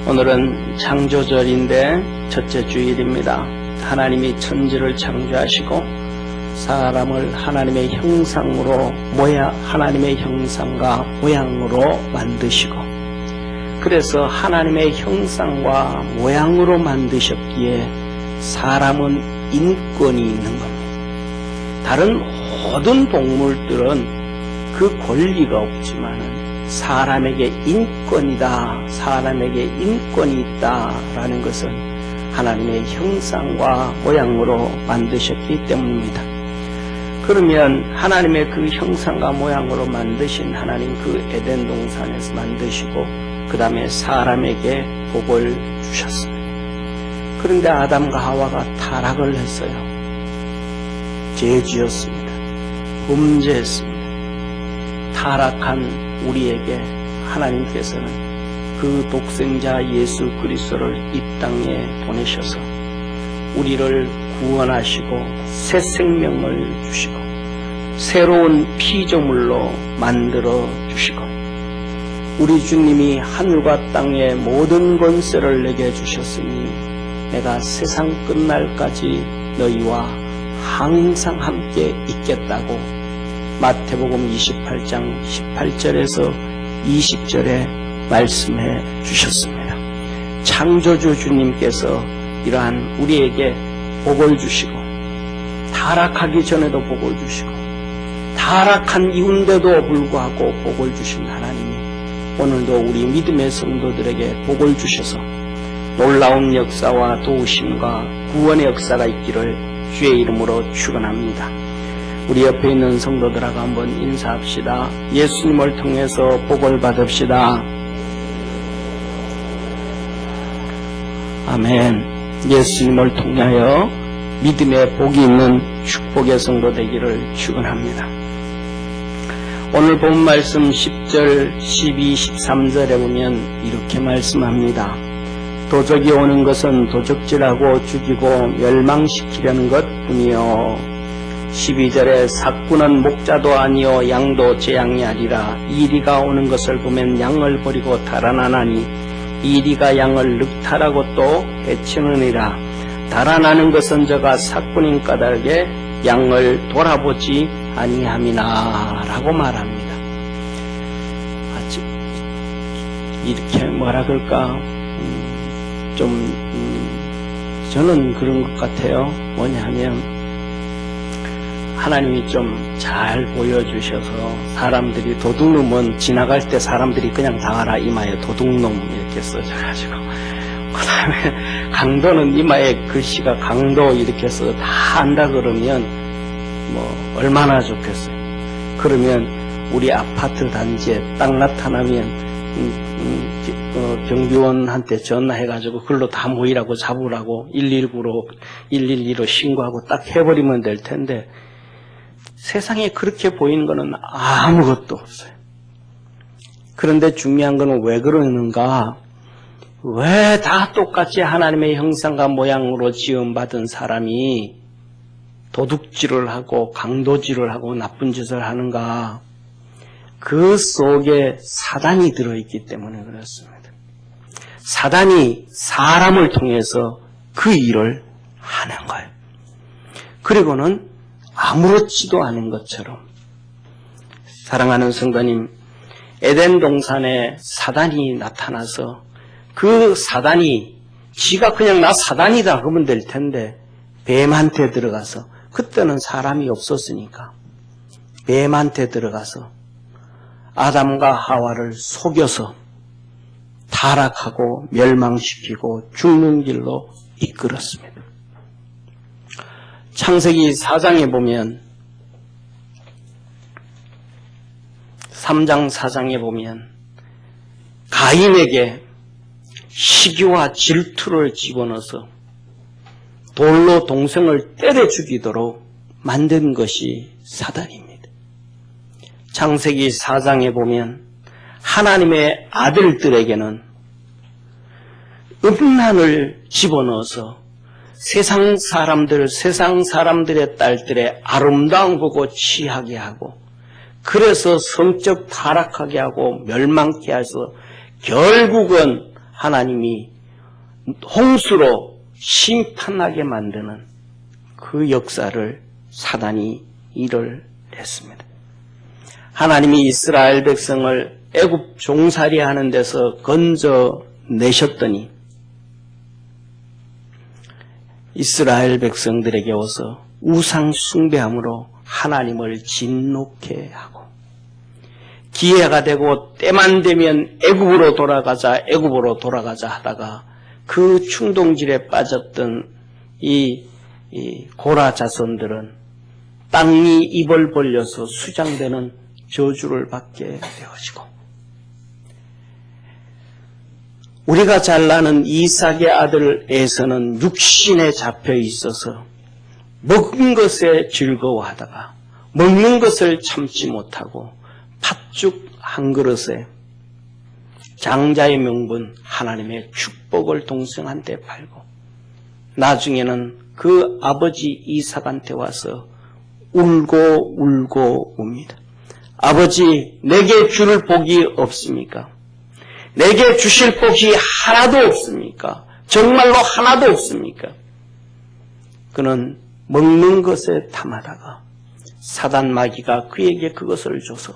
오늘은 창조절인데 첫째 주일입니다. 하나님이 천지를 창조하시고 사람을 하나님의 형상으로 하나님의 형상과 모양으로 만드시고, 그래서 하나님의 형상과 모양으로 만드셨기에 사람은 인권이 있는 겁니다. 다른 모든 동물들은 그 권리가 없지만은 사람에게 인권이다, 사람에게 인권이 있다라는 것은 하나님의 형상과 모양으로 만드셨기 때문입니다. 그러면 하나님의 그 형상과 모양으로 만드신 하나님, 그 에덴 동산에서 만드시고 그 다음에 사람에게 복을 주셨습니다. 그런데 아담과 하와가 타락을 했어요. 죄지었습니다. 범죄했습니다. 타락한 우리에게 하나님께서는 그 독생자 예수 그리스도를 이 땅에 보내셔서 우리를 구원하시고 새 생명을 주시고 새로운 피조물로 만들어 주시고, 우리 주님이 하늘과 땅의 모든 권세를 내게 주셨으니 내가 세상 끝날까지 너희와 항상 함께 있겠다고 마태복음 28장 18절에서 20절에 말씀해 주셨습니다. 창조주 주님께서 이러한 우리에게 복을 주시고, 타락하기 전에도 복을 주시고, 타락한 이후인데도 불구하고 복을 주신 하나님이 오늘도 우리 믿음의 성도들에게 복을 주셔서 놀라운 역사와 도우심과 구원의 역사가 있기를 주의 이름으로 축원합니다. 우리 옆에 있는 성도들하고 한번 인사합시다. 예수님을 통해서 복을 받읍시다. 아멘. 예수님을 통하여 믿음의 복이 있는 축복의 성도 되기를 축원합니다. 오늘 본 말씀 10절, 12, 13절에 보면 이렇게 말씀합니다. 도적이 오는 것은 도적질하고 죽이고 멸망시키려는 것뿐이요. 12절에 삭구는 목자도 아니요 양도 제 양이 아니라 이리가 오는 것을 보면 양을 버리고 달아나나니 이리가 양을 늑탈하고 또 해치느니라. 달아나는 것은 저가 삭군인 까닭에 양을 돌아보지 아니함이나 라고 말합니다. 이렇게 뭐라 그럴까, 저는 그런 것 같아요. 뭐냐 하면 하나님이 좀 잘 보여주셔서 사람들이 도둑놈은 지나갈 때 사람들이 그냥 당하라 이마에 도둑놈 이렇게 써져가지고, 그 다음에 강도는 이마에 글씨가 강도 이렇게 써서 다 안다 그러면 뭐 얼마나 좋겠어요. 그러면 우리 아파트 단지에 딱 나타나면 경비원한테 전화해가지고 그걸로 다 모이라고 잡으라고 112로 신고하고 딱 해버리면 될 텐데, 세상에 그렇게 보이는 거는 아무것도 없어요. 그런데 중요한 거는 왜 그러는가? 왜 다 똑같이 하나님의 형상과 모양으로 지음받은 사람이 도둑질을 하고 강도질을 하고 나쁜 짓을 하는가? 그 속에 사단이 들어있기 때문에 그렇습니다. 사단이 사람을 통해서 그 일을 하는 거예요. 그리고는 아무렇지도 않은 것처럼, 사랑하는 성도님, 에덴 동산에 사단이 나타나서 그 사단이 지가 그냥 나 사단이다 그러면 될 텐데 뱀한테 들어가서, 그때는 사람이 없었으니까 뱀한테 들어가서 아담과 하와를 속여서 타락하고 멸망시키고 죽는 길로 이끌었습니다. 창세기 4장에 보면 3장 4장에 보면 가인에게 시기와 질투를 집어넣어서 돌로 동생을 때려 죽이도록 만든 것이 사단입니다. 창세기 4장에 보면 하나님의 아들들에게는 음란을 집어넣어서 세상 사람들의 딸들의 아름다운 보고 취하게 하고, 그래서 성적 타락하게 하고 멸망케 해서 결국은 하나님이 홍수로 심판하게 만드는 그 역사를 사단이 일을 했습니다. 하나님이 이스라엘 백성을 애굽 종살이 하는 데서 건져내셨더니 이스라엘 백성들에게 와서 우상 숭배함으로 하나님을 진노케 하고, 기회가 되고 때만 되면 애굽으로 돌아가자 하다가 그 충동질에 빠졌던 이 고라 자손들은 땅이 입을 벌려서 수장되는 저주를 받게 되어지고, 우리가 잘 아는 이삭의 아들 에서는 육신에 잡혀 있어서 먹은 것에 즐거워하다가 먹는 것을 참지 못하고 팥죽 한 그릇에 장자의 명분 하나님의 축복을 동생한테 팔고, 나중에는 그 아버지 이삭한테 와서 울고 옵니다. 아버지, 내게 줄 복이 없습니까? 내게 주실 복이 하나도 없습니까? 정말로 하나도 없습니까? 그는 먹는 것에 탐하다가 사단 마귀가 그에게 그것을 줘서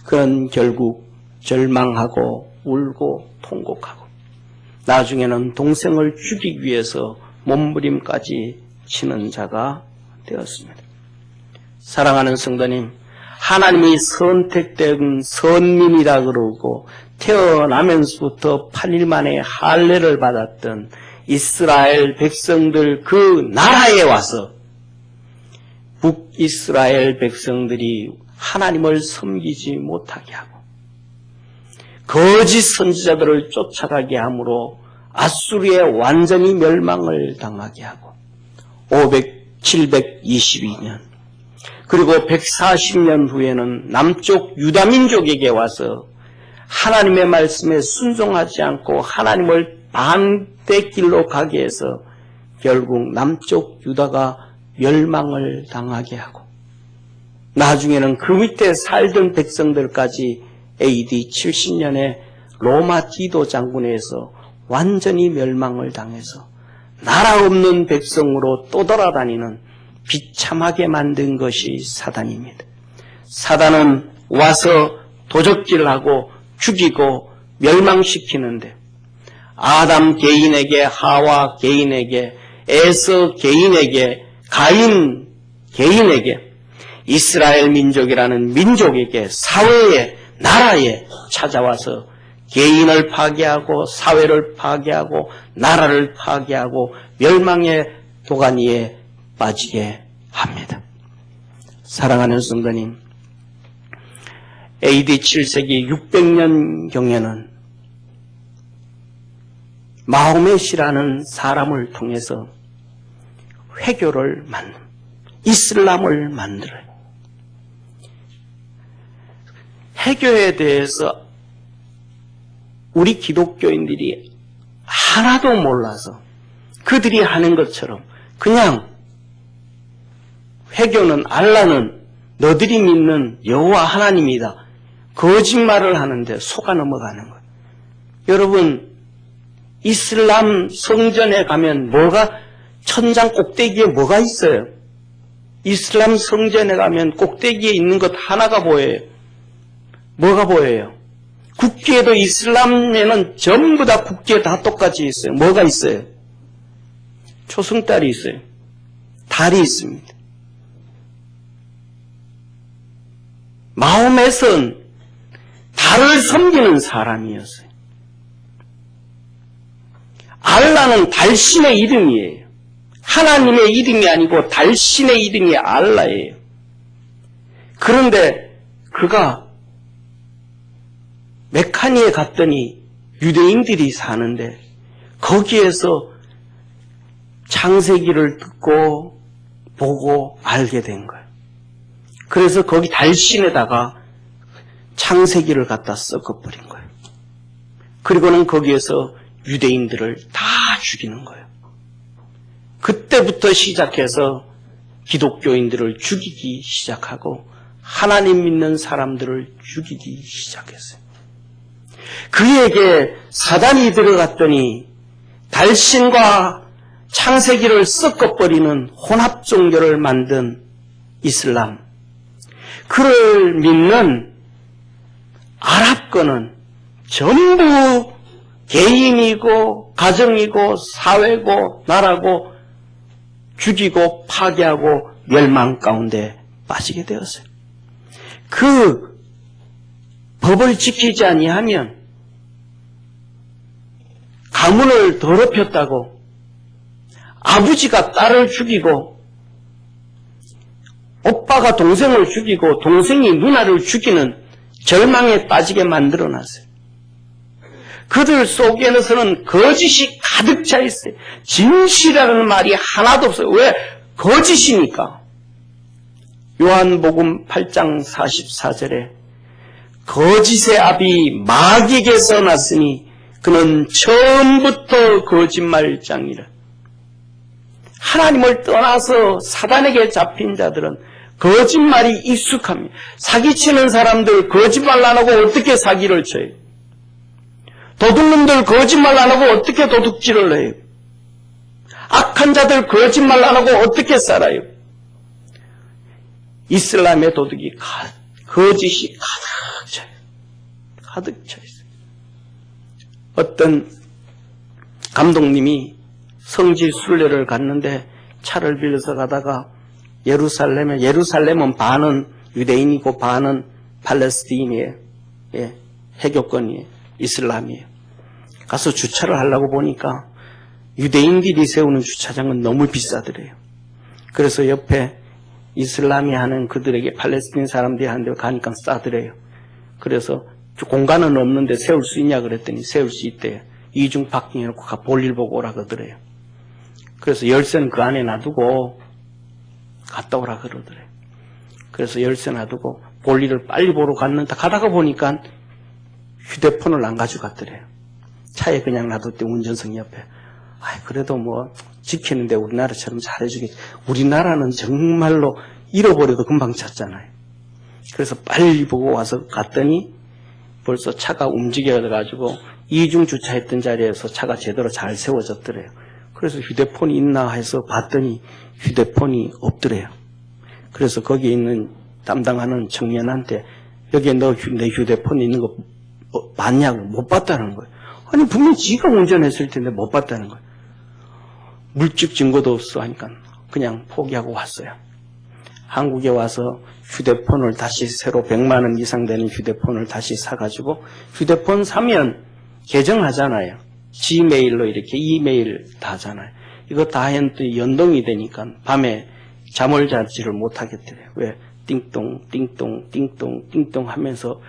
그는 결국 절망하고 울고 통곡하고, 나중에는 동생을 죽이기 위해서 몸부림까지 치는 자가 되었습니다. 사랑하는 성도님, 하나님이 선택된 선민이라 그러고 태어나면서부터 8일 만에 할례를 받았던 이스라엘 백성들 그 나라에 와서 북이스라엘 백성들이 하나님을 섬기지 못하게 하고 거짓 선지자들을 쫓아가게 함으로 아수르에 완전히 멸망을 당하게 하고 722년 그리고 140년 후에는 남쪽 유다민족에게 와서 하나님의 말씀에 순종하지 않고 하나님을 반대길로 가게 해서 결국 남쪽 유다가 멸망을 당하게 하고, 나중에는 그 밑에 살던 백성들까지 AD 70년에 로마 디도 장군에 의해서 완전히 멸망을 당해서 나라 없는 백성으로 떠돌아다니는 비참하게 만든 것이 사단입니다. 사단은 와서 도적질하고 죽이고 멸망시키는데, 아담 개인에게, 하와 개인에게, 에서 개인에게, 가인 개인에게, 이스라엘 민족이라는 민족에게, 사회에, 나라에 찾아와서 개인을 파괴하고 사회를 파괴하고 나라를 파괴하고 멸망의 도가니에 빠지게 합니다. 사랑하는 성도님, AD 7세기 600년경에는 마호멧이라는 사람을 통해서 회교를 이슬람을 만들어요. 회교에 대해서 우리 기독교인들이 하나도 몰라서 그들이 하는 것처럼 그냥 회교는 알라는 너들이 믿는 여호와 하나님이다, 거짓말을 하는데 속아 넘어가는 거예요. 여러분, 이슬람 성전에 가면 천장 꼭대기에 뭐가 있어요? 이슬람 성전에 가면 꼭대기에 있는 것 하나가 보여요. 뭐가 보여요? 국기에도 이슬람에는 전부 다 국기에 다 똑같이 있어요. 뭐가 있어요? 초승달이 있어요. 달이 있습니다. 마호멧은 달을 섬기는 사람이었어요. 알라는 달신의 이름이에요. 하나님의 이름이 아니고 달신의 이름이 알라예요. 그런데 그가 메카니에 갔더니 유대인들이 사는데 거기에서 창세기를 듣고 보고 알게 된 거예요. 그래서 거기 달신에다가 창세기를 갖다 섞어버린 거예요. 그리고는 거기에서 유대인들을 다 죽이는 거예요. 그때부터 시작해서 기독교인들을 죽이기 시작하고 하나님 믿는 사람들을 죽이기 시작했어요. 그에게 사단이 들어갔더니 달신과 창세기를 섞어버리는 혼합 종교를 만든 이슬람, 그를 믿는 아랍권은 전부 개인이고 가정이고 사회고 나라고 죽이고 파괴하고 멸망 가운데 빠지게 되었어요. 그 법을 지키지 아니하면 가문을 더럽혔다고 아버지가 딸을 죽이고 오빠가 동생을 죽이고 동생이 누나를 죽이는 절망에 빠지게 만들어놨어요. 그들 속에서는 거짓이 가득 차 있어요. 진실이라는 말이 하나도 없어요. 왜? 거짓이니까. 요한복음 8장 44절에 거짓의 아비 마귀에게서 났으니 그는 처음부터 거짓말장이라. 하나님을 떠나서 사단에게 잡힌 자들은 거짓말이 익숙합니다. 사기치는 사람들 거짓말 안 하고 어떻게 사기를 쳐요? 도둑놈들 거짓말 안 하고 어떻게 도둑질을 해요? 악한 자들 거짓말 안 하고 어떻게 살아요? 이슬람의 도둑이 거짓이 가득 차요. 가득 차 있어요. 어떤 감독님이 성지 순례를 갔는데 차를 빌려서 가다가 예루살렘은 반은 유대인이고 반은 팔레스타인이에요. 예, 해교권이에요. 이슬람이에요. 가서 주차를 하려고 보니까 유대인들이 세우는 주차장은 너무 비싸더래요. 그래서 옆에 이슬람이 하는 그들에게 팔레스타인 사람들이 하는 데 가니까 싸더래요. 그래서 공간은 없는데 세울 수 있냐 그랬더니 세울 수 있대요. 이중 파킹해놓고 볼일 보고 오라 그러더래요. 그래서 열쇠는 그 안에 놔두고 갔다 오라 그러더래요. 그래서 열쇠 놔두고 볼일을 빨리 보러 갔는데 가다가 보니까 휴대폰을 안 가져갔더래요. 차에 그냥 놔뒀대, 운전석 옆에. 그래도 뭐 지키는데 우리나라처럼 잘해주겠지. 우리나라는 정말로 잃어버려도 금방 찾잖아요. 그래서 빨리 보고 와서 갔더니 벌써 차가 움직여가지고 이중 주차했던 자리에서 차가 제대로 잘 세워졌더래요. 그래서 휴대폰이 있나 해서 봤더니 휴대폰이 없더래요. 그래서 거기에 있는 담당하는 청년한테 여기에 너 내 휴대폰 있는 거 봤냐고. 못 봤다는 거예요. 아니 분명히 지가 운전했을 텐데 못 봤다는 거예요. 물적 증거도 없어 하니까 그냥 포기하고 왔어요. 한국에 와서 휴대폰을 다시 새로 100만 원 이상 되는 휴대폰을 다시 사가지고 휴대폰 사면 계정하잖아요. 지메일로 이렇게 이메일 다 하잖아요. 이거 다 했더니 연동이 되니까 밤에 잠을 자지를 못하겠더래요. 왜? 띵동 띵동 띵동 띵동 하면서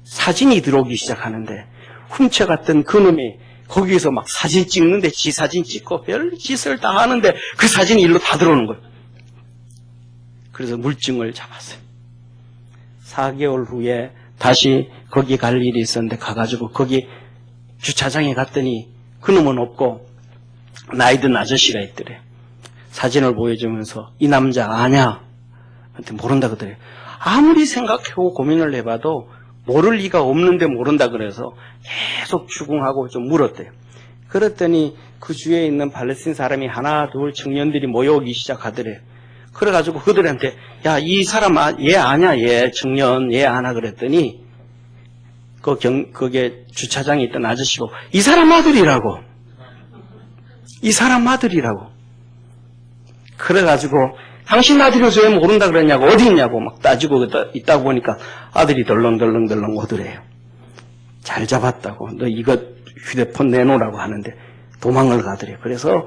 사진이 들어오기 시작하는데 훔쳐갔던 그놈이 거기에서 막 사진 찍는데 지 사진 찍고 별 짓을 다 하는데 그 사진이 일로 다 들어오는 거예요. 그래서 물증을 잡았어요. 4개월 후에 다시 거기 갈 일이 있었는데 가가지고 거기 주차장에 갔더니 그놈은 없고 나이 든 아저씨가 있더래. 사진을 보여주면서 이 남자 아냐? 한테 모른다 그러더래요. 아무리 생각하고 고민을 해봐도 모를 리가 없는데 모른다 그래서 계속 추궁하고 좀 물었대요. 그랬더니 그 주위에 있는 팔레스타인 사람이 하나 둘 청년들이 모여오기 시작하더래요. 그래가지고 그들한테 야, 이 사람 얘 아냐? 얘 청년 얘 아나? 그랬더니 거기에 주차장에 있던 아저씨고 이 사람 아들이라고. 이 사람 아들이라고. 그래가지고 당신 아들이 왜 모른다 그랬냐고 어디 있냐고 막 따지고 있다 보니까 아들이 덜렁덜렁 오더래요. 잘 잡았다고. 너 이거 휴대폰 내놓으라고 하는데 도망을 가더래요. 그래서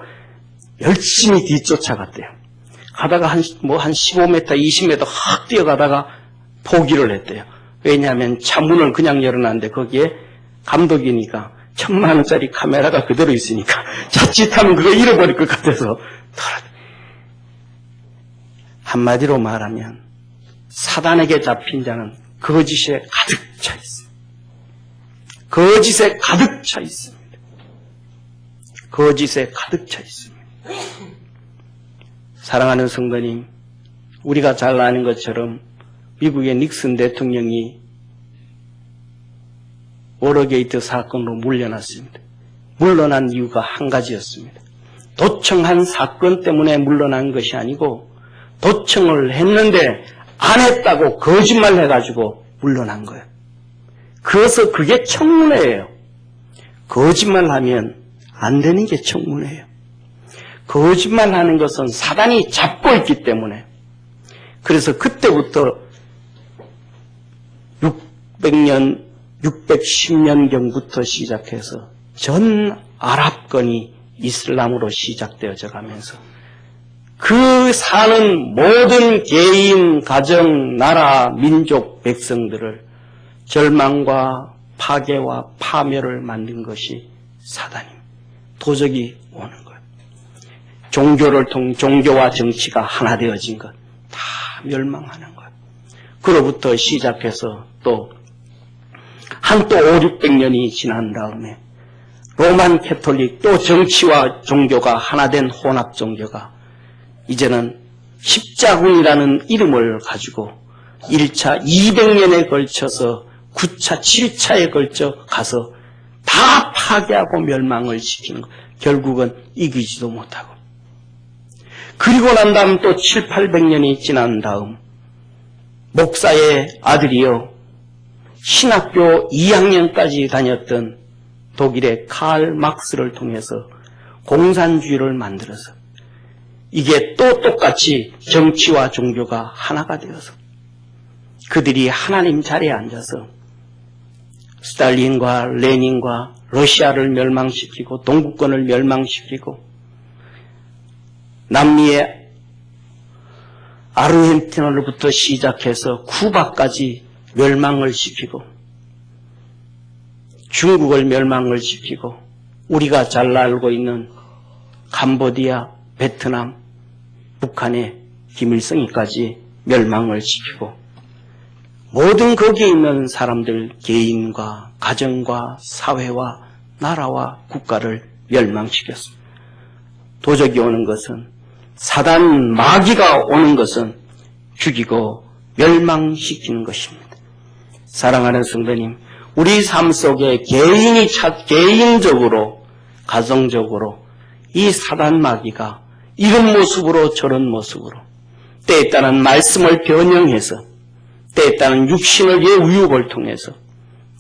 열심히 뒤쫓아갔대요. 가다가 한 15m, 20m 확 뛰어가다가 포기를 했대요. 왜냐하면 차문을 그냥 열어놨는데 거기에 감독이니까 1000만 원짜리 카메라가 그대로 있으니까 자칫하면 그거 잃어버릴 것 같아서 한마디로 말하면 사단에게 잡힌 자는 거짓에 가득 차 있습니다. 거짓에 가득 차 있습니다. 거짓에 가득 차 있습니다. 사랑하는 성도님, 우리가 잘 아는 것처럼 미국의 닉슨 대통령이 워터게이트 사건으로 물러났습니다. 물러난 이유가 한 가지였습니다. 도청한 사건 때문에 물러난 것이 아니고 도청을 했는데 안 했다고 거짓말 해가지고 물러난 거예요. 그래서 그게 청문회예요. 거짓말하면 안 되는 게 청문회예요. 거짓말하는 것은 사단이 잡고 있기 때문에. 그래서 그때부터 610년경부터 시작해서 전 아랍권이 이슬람으로 시작되어져 가면서 그 사는 모든 개인, 가정, 나라, 민족, 백성들을 절망과 파괴와 파멸을 만든 것이 사단입니다. 도적이 오는 거예요. 종교와 정치가 하나 되어진 것 다 멸망하는 거예요. 그로부터 시작해서 또 500~600년이 지난 다음에 로만 캐톨릭 또 정치와 종교가 하나 된 혼합 종교가 이제는 십자군이라는 이름을 가지고 1차 200년에 걸쳐서 9차 7차에 걸쳐 가서 다 파괴하고 멸망을 시키는 것. 결국은 이기지도 못하고. 그리고 난 다음 또 700~800년이 지난 다음 목사의 아들이요 신학교 2학년까지 다녔던 독일의 칼 막스를 통해서 공산주의를 만들어서 이게 또 똑같이 정치와 종교가 하나가 되어서 그들이 하나님 자리에 앉아서 스탈린과 레닌과 러시아를 멸망시키고 동구권을 멸망시키고 남미의 아르헨티나로부터 시작해서 쿠바까지 멸망을 시키고 중국을 멸망을 시키고 우리가 잘 알고 있는 캄보디아, 베트남, 북한의 김일성이까지 멸망을 시키고 모든 거기에 있는 사람들 개인과 가정과 사회와 나라와 국가를 멸망시켰습니다. 도적이 오는 것은 사단 마귀가 오는 것은 죽이고 멸망시키는 것입니다. 사랑하는 성도님, 우리 삶 속에 개인적으로 가정적으로 이 사단 마귀가 이런 모습으로 저런 모습으로 때에 따른 말씀을 변형해서 때에 따른 육신의 유혹을 통해서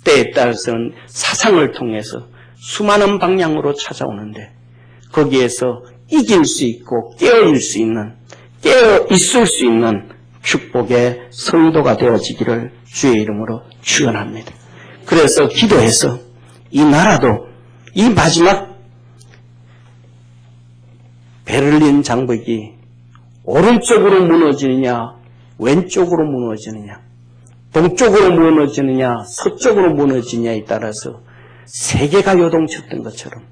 때에 따라서는 사상을 통해서 수많은 방향으로 찾아오는데 거기에서 이길 수 있고 깨어 있을 수 있는 축복의 성도가 되어지기를 주의 이름으로 축원합니다. 그래서 기도해서 이 나라도 이 마지막 베를린 장벽이 오른쪽으로 무너지느냐 왼쪽으로 무너지느냐 동쪽으로 무너지느냐 서쪽으로 무너지느냐에 따라서 세계가 요동쳤던 것처럼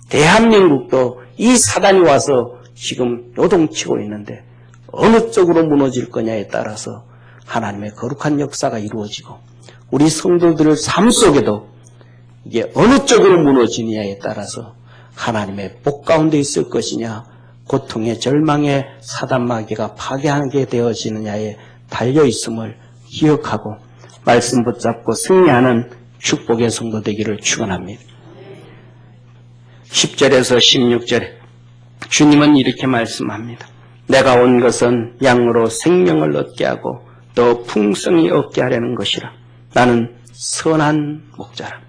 대한민국도 이 사단이 와서 지금 요동치고 있는데 어느 쪽으로 무너질 거냐에 따라서 하나님의 거룩한 역사가 이루어지고 우리 성도들의 삶 속에도 이게 어느 쪽으로 무너지느냐에 따라서 하나님의 복 가운데 있을 것이냐 고통의 절망의 사단마귀가 파괴하게 되어지느냐에 달려있음을 기억하고 말씀 붙잡고 승리하는 축복의 성도 되기를 축원합니다. 10절에서 16절에 주님은 이렇게 말씀합니다. 내가 온 것은 양으로 생명을 얻게 하고 더 풍성히 얻게 하려는 것이라. 나는 선한 목자라.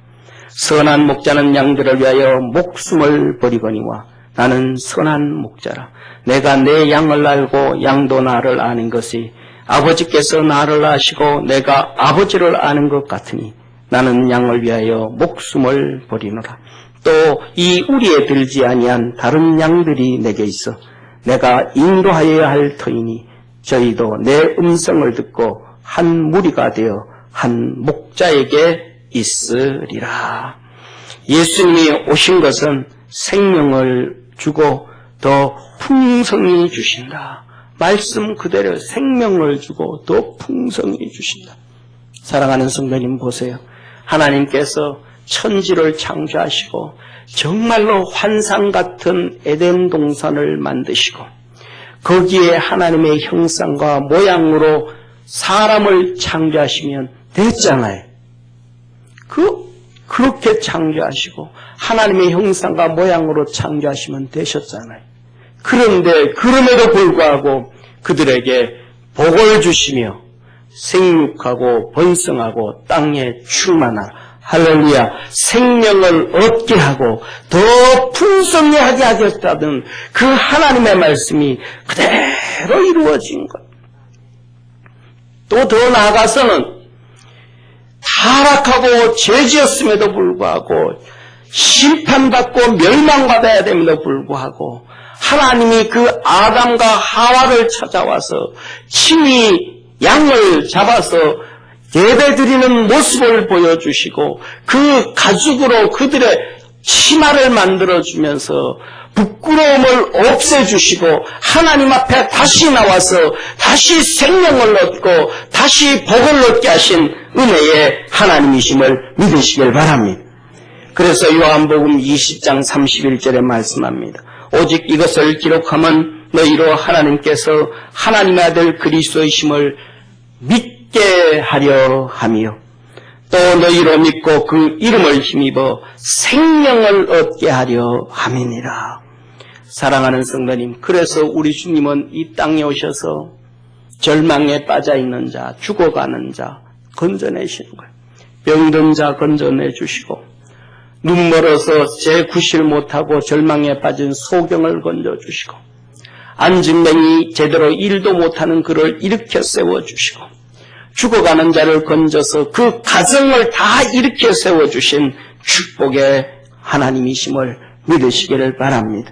선한 목자는 양들을 위하여 목숨을 버리거니와 나는 선한 목자라. 내가 내 양을 알고 양도 나를 아는 것이 아버지께서 나를 아시고 내가 아버지를 아는 것 같으니 나는 양을 위하여 목숨을 버리노라. 또 이 우리에 들지 아니한 다른 양들이 내게 있어 내가 인도하여야 할 터이니 저희도 내 음성을 듣고 한 무리가 되어 한 목자에게 있으리라. 예수님이 오신 것은 생명을 주고 더 풍성히 주신다. 말씀 그대로 생명을 주고 더 풍성히 주신다. 사랑하는 성도님 보세요. 하나님께서 천지를 창조하시고 정말로 환상 같은 에덴 동산을 만드시고 거기에 하나님의 형상과 모양으로 사람을 창조하시면 됐잖아요. 그 그렇게 창조하시고 하나님의 형상과 모양으로 창조하시면 되셨잖아요. 그런데 그럼에도 불구하고 그들에게 복을 주시며 생육하고 번성하고 땅에 충만하라. 할렐루야. 생명을 얻게 하고 더 풍성하게 하겠다는 그 하나님의 말씀이 그대로 이루어진 것. 또 더 나아가서는 타락하고 죄지었음에도 불구하고 심판받고 멸망받아야 됨에도 불구하고 하나님이 그 아담과 하와를 찾아와서 친히 양을 잡아서 예배드리는 모습을 보여주시고 그 가죽으로 그들의 치마를 만들어주면서 부끄러움을 없애주시고 하나님 앞에 다시 나와서 다시 생명을 얻고 다시 복을 얻게 하신 은혜의 하나님이심을 믿으시길 바랍니다. 그래서 요한복음 20장 31절에 말씀합니다. 오직 이것을 기록하면 너희로 하나님께서 하나님의 아들 그리스도이심을 믿게 하려 하며 또 너희로 믿고 그 이름을 힘입어 생명을 얻게 하려 함이니라. 사랑하는 성도님, 그래서 우리 주님은 이 땅에 오셔서 절망에 빠져있는 자, 죽어가는 자 건져내시는 거예요. 병든 자 건져내 주시고 눈 멀어서 재구실 못하고 절망에 빠진 소경을 건져주시고 안진뱅이 제대로 일도 못하는 그를 일으켜 세워주시고 죽어가는 자를 건져서 그 가정을 다 일으켜 세워주신 축복의 하나님이심을 믿으시기를 바랍니다.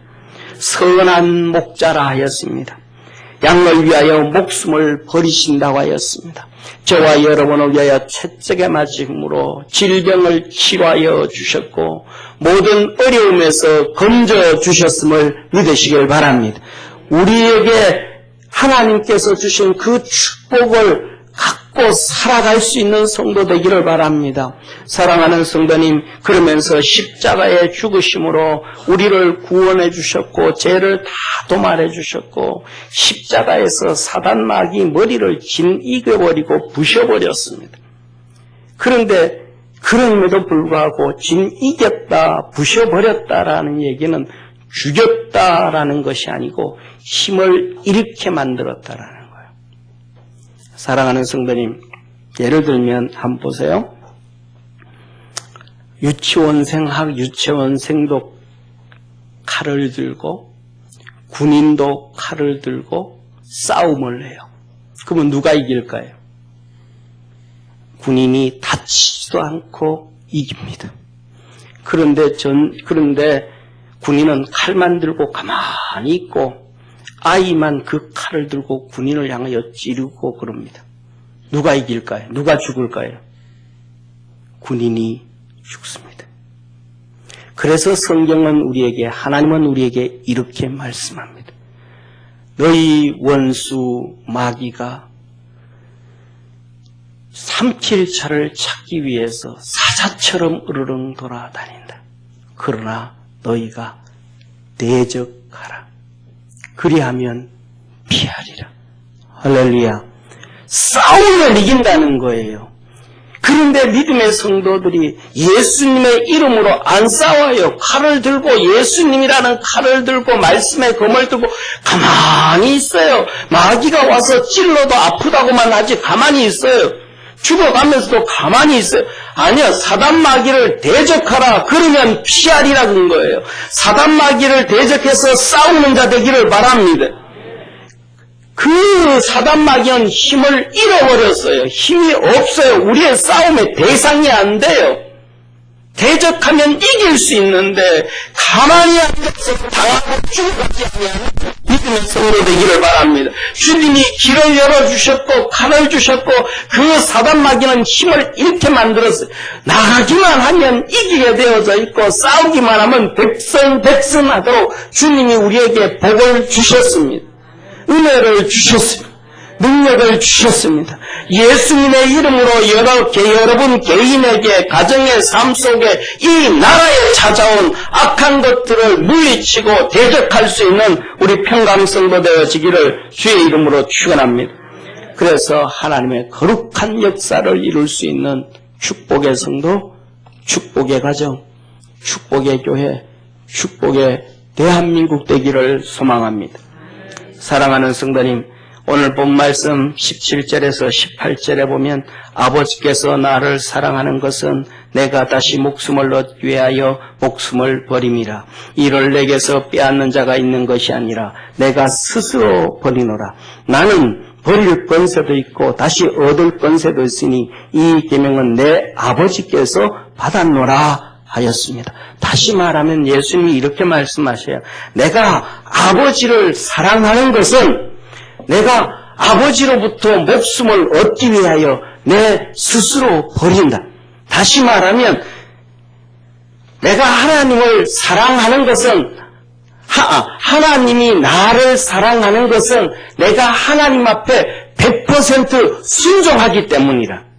선한 목자라 하였습니다. 양을 위하여 목숨을 버리신다고 하였습니다. 저와 여러분을 위하여 채찍에 맞음으로 질병을 치료하여 주셨고 모든 어려움에서 건져 주셨음을 믿으시길 바랍니다. 우리에게 하나님께서 주신 그 축복을 갖고 살아갈 수 있는 성도 되기를 바랍니다. 사랑하는 성도님, 그러면서 십자가의 죽으심으로 우리를 구원해 주셨고 죄를 다 도말해 주셨고 십자가에서 사단 마귀 머리를 진이겨버리고 부셔버렸습니다. 그런데 그럼에도 불구하고 진이겼다, 부셔버렸다라는 얘기는 죽였다라는 것이 아니고 힘을 잃게 만들었다라는 거예요. 사랑하는 성도님, 예를 들면 한번 보세요. 유치원생도 칼을 들고 군인도 칼을 들고 싸움을 해요. 그러면 누가 이길까요? 군인이 다치지도 않고 이깁니다. 그런데 군인은 칼만 들고 가만히 있고 아이만 그 칼을 들고 군인을 향하여 찌르고 그럽니다. 누가 이길까요? 누가 죽을까요? 군인이 죽습니다. 그래서 성경은 하나님은 우리에게 이렇게 말씀합니다. 너희 원수 마귀가 삼킬 차를 찾기 위해서 사자처럼 으르렁 돌아다닌다. 그러나 너희가 대적하라. 그리하면 피하리라. 할렐루야. 싸우면 이긴다는 거예요. 그런데 믿음의 성도들이 예수님의 이름으로 안 싸워요. 칼을 들고 예수님이라는 칼을 들고 말씀의 검을 들고 가만히 있어요. 마귀가 와서 찔러도 아프다고만 하지 가만히 있어요. 죽어가면서도 가만히 있어요. 아니요, 사단 마귀를 대적하라. 그러면 피하리라는 거예요. 사단 마귀를 대적해서 싸우는 자 되기를 바랍니다. 그 사단 마귀는 힘을 잃어버렸어요. 힘이 없어요. 우리의 싸움의 대상이 안 돼요. 대적하면 이길 수 있는데 가만히 앉아서 당하고 죽어가지 아니하는 믿음의 성도 되기를 바랍니다. 주님이 길을 열어주셨고 칼을 주셨고 그 사단 마귀는 힘을 잃게 만들었어요. 나가기만 하면 이기게 되어져 있고 싸우기만 하면 백선하도록 주님이 우리에게 복을 주셨습니다. 은혜를 주셨습니다. 능력을 주셨습니다. 예수님의 이름으로 여러분 개인에게 가정의 삶 속에 이 나라에 찾아온 악한 것들을 물리치고 대적할 수 있는 우리 평강성도 되어지기를 주의 이름으로 축원합니다. 그래서 하나님의 거룩한 역사를 이룰 수 있는 축복의 성도 축복의 가정, 축복의 교회, 축복의 대한민국 되기를 소망합니다. 사랑하는 성도님, 오늘 본 말씀 17절에서 18절에 보면 아버지께서 나를 사랑하는 것은 내가 다시 목숨을 얻기 위하여 목숨을 버림이라. 이를 내게서 빼앗는 자가 있는 것이 아니라 내가 스스로 버리노라. 나는 버릴 권세도 있고 다시 얻을 권세도 있으니 이 계명은 내 아버지께서 받았노라 하였습니다. 다시 말하면 예수님이 이렇게 말씀하셔요. 내가 아버지를 사랑하는 것은 내가 아버지로부터 목숨을 얻기 위하여 내 스스로 버린다. 다시 말하면 내가 하나님을 사랑하는 것은 하나님이 나를 사랑하는 것은 내가 하나님 앞에 100% 순종하기 때문이라.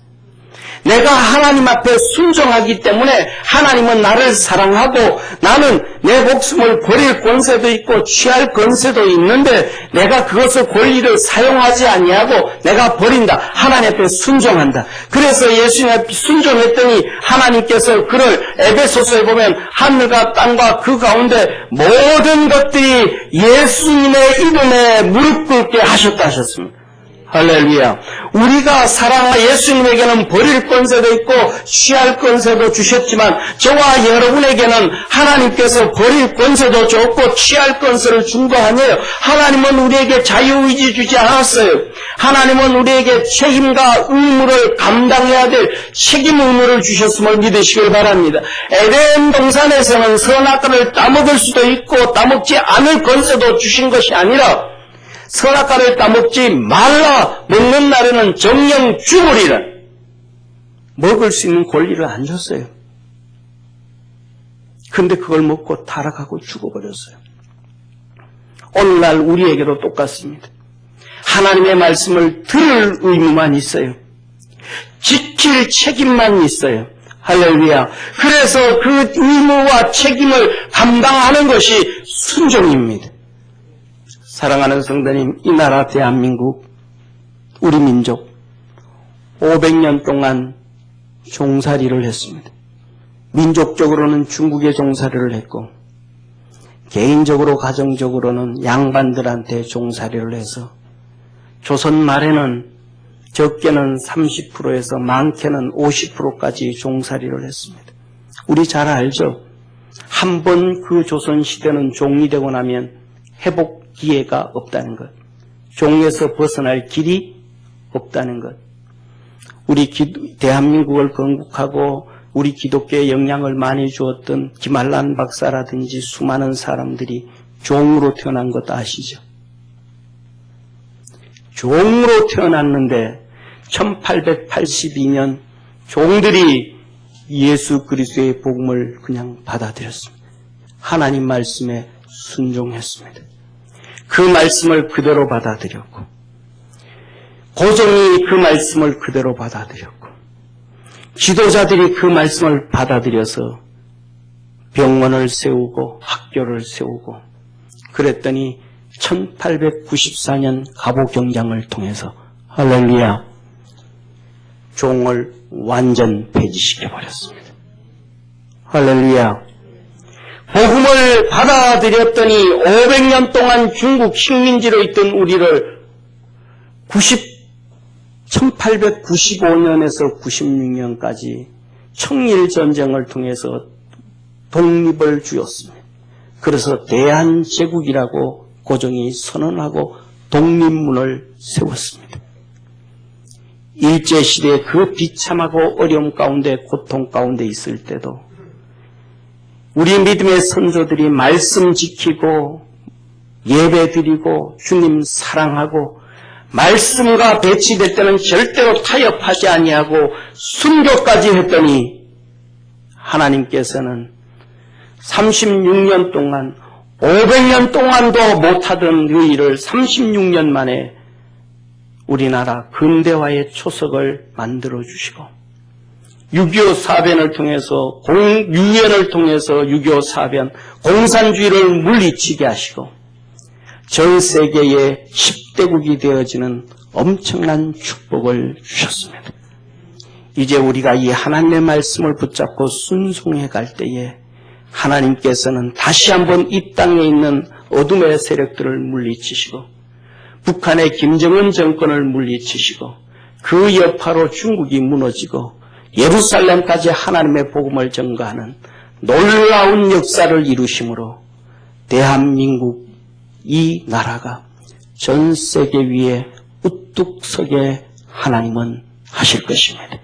내가 하나님 앞에 순종하기 때문에 하나님은 나를 사랑하고 나는 내 목숨을 버릴 권세도 있고 취할 권세도 있는데 내가 그것을 권리를 사용하지 아니하고 내가 버린다. 하나님 앞에 순종한다. 그래서 예수님 앞에 순종했더니 하나님께서 그를 에베소서에 보면 하늘과 땅과 그 가운데 모든 것들이 예수님의 이름에 무릎 꿇게 하셨다 하셨습니다. 할렐루야. 우리가 사랑하는 예수님에게는 버릴 권세도 있고 취할 권세도 주셨지만 저와 여러분에게는 하나님께서 버릴 권세도 줬고 취할 권세를 준 거 아니에요. 하나님은 우리에게 자유의지 주지 않았어요. 하나님은 우리에게 책임과 의무를 감당해야 될 책임 의무를 주셨음을 믿으시길 바랍니다. 에덴 동산에서는 선악과를 따먹을 수도 있고 따먹지 않을 권세도 주신 것이 아니라 선악과를 따먹지 말라. 먹는 날에는 정령 죽으리라. 먹을 수 있는 권리를 안 줬어요. 그런데 그걸 먹고 타락하고 죽어버렸어요. 오늘날 우리에게도 똑같습니다. 하나님의 말씀을 들을 의무만 있어요. 지킬 책임만 있어요. 할렐루야. 그래서 그 의무와 책임을 감당하는 것이 순종입니다. 사랑하는 성도님, 이 나라 대한민국, 우리 민족 500년 동안 종살이를 했습니다. 민족적으로는 중국에 종살이를 했고 개인적으로 가정적으로는 양반들한테 종살이를 해서 조선 말에는 적게는 30%에서 많게는 50%까지 종살이를 했습니다. 우리 잘 알죠? 한 번 그 조선시대는 종이 되고 나면 회복 기회가 없다는 것. 종에서 벗어날 길이 없다는 것. 우리 대한민국을 건국하고 우리 기독교에 영향을 많이 주었던 김한란 박사라든지 수많은 사람들이 종으로 태어난 것 아시죠? 종으로 태어났는데 1882년 종들이 예수 그리스도의 복음을 그냥 받아들였습니다. 하나님 말씀에 순종했습니다. 그 말씀을 그대로 받아들였고 고종이 그 말씀을 그대로 받아들였고 지도자들이 그 말씀을 받아들여서 병원을 세우고 학교를 세우고 그랬더니 1894년 갑오경장을 통해서 할렐루야 종을 완전 폐지시켜버렸습니다. 할렐루야. 복음을 받아들였더니 500년 동안 중국 식민지로 있던 우리를 1895년에서 96년까지 청일전쟁을 통해서 독립을 주었습니다. 그래서 대한제국이라고 고종이 선언하고 독립문을 세웠습니다. 일제시대에 그 비참하고 어려움 가운데 고통 가운데 있을 때도 우리 믿음의 선조들이 말씀 지키고 예배 드리고 주님 사랑하고 말씀과 배치될 때는 절대로 타협하지 아니하고 순교까지 했더니 하나님께서는 36년 동안 500년 동안도 못하던 그 일을 36년 만에 우리나라 근대화의 초석을 만들어 주시고 6.25 사변을 통해서 유엔을 통해서 6.25 사변 공산주의를 물리치게 하시고 전 세계의 10대국이 되어지는 엄청난 축복을 주셨습니다. 이제 우리가 이 하나님의 말씀을 붙잡고 순종해 갈 때에 하나님께서는 다시 한번 이 땅에 있는 어둠의 세력들을 물리치시고 북한의 김정은 정권을 물리치시고 그 여파로 중국이 무너지고 예루살렘까지 하나님의 복음을 전가하는 놀라운 역사를 이루심으로 대한민국 이 나라가 전 세계 위에 우뚝 서게 하나님은 하실 것입니다.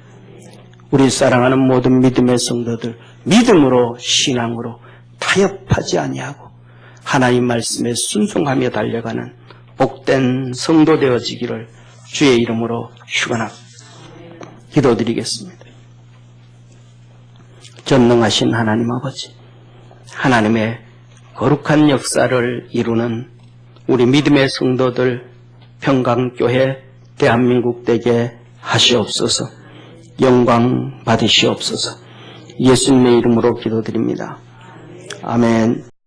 우리 사랑하는 모든 믿음의 성도들, 믿음으로 신앙으로 타협하지 아니하고 하나님 말씀에 순종하며 달려가는 복된 성도 되어지기를 주의 이름으로 축원하고 기도드리겠습니다. 전능하신 하나님 아버지, 하나님의 거룩한 역사를 이루는 우리 믿음의 성도들 평강교회 대한민국 되게 하시옵소서. 영광 받으시옵소서. 예수님의 이름으로 기도드립니다. 아멘.